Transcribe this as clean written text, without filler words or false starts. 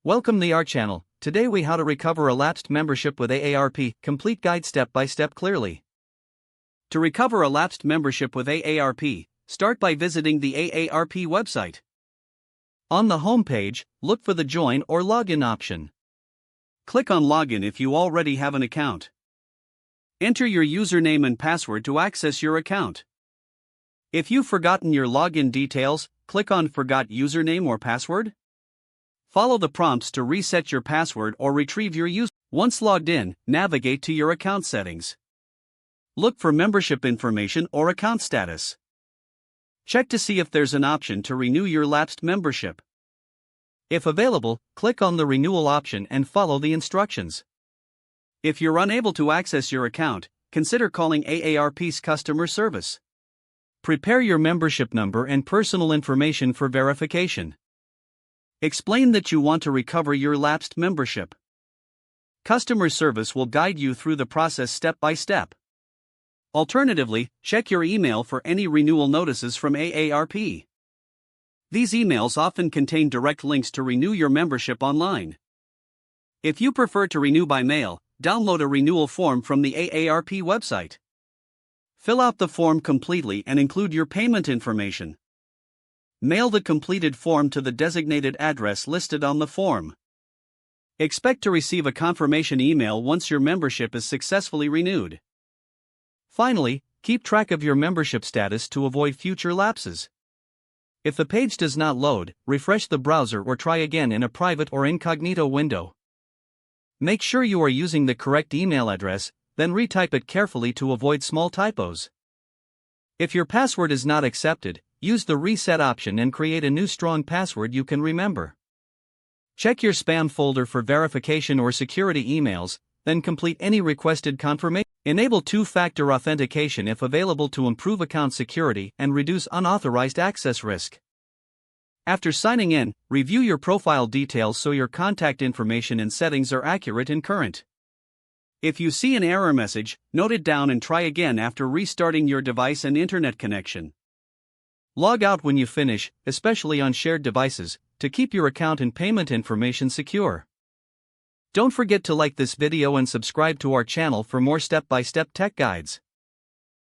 Welcome to our channel. Today we how to recover a lapsed membership with AARP, complete guide step by step clearly. To recover a lapsed membership with AARP, start by visiting the AARP website. On the home page, look for the Join or Login option. Click on Login if you already have an account. Enter your username and password to access your account. If you've forgotten your login details, click on Forgot Username or Password. Follow the prompts to reset your password or retrieve your user. Once logged in, navigate to your account settings. Look for membership information or account status. Check to see if there's an option to renew your lapsed membership. If available, click on the renewal option and follow the instructions. If you're unable to access your account, consider calling AARP's customer service. Prepare your membership number and personal information for verification. Explain that you want to recover your lapsed membership. Customer service will guide you through the process step by step. Alternatively, check your email for any renewal notices from AARP. These emails often contain direct links to renew your membership online. If you prefer to renew by mail, download a renewal form from the AARP website. Fill out the form completely and include your payment information. Mail the completed form to the designated address listed on the form. Expect to receive a confirmation email once your membership is successfully renewed. Finally, keep track of your membership status to avoid future lapses. If the page does not load, refresh the browser or try again in a private or incognito window. Make sure you are using the correct email address, then retype it carefully to avoid small typos. If your password is not accepted, use the reset option and create a new strong password you can remember. Check your spam folder for verification or security emails, then complete any requested confirmation. Enable two-factor authentication if available to improve account security and reduce unauthorized access risk. After signing in, review your profile details so your contact information and settings are accurate and current. If you see an error message, note it down and try again after restarting your device and internet connection. Log out when you finish, especially on shared devices, to keep your account and payment information secure. Don't forget to like this video and subscribe to our channel for more step-by-step tech guides.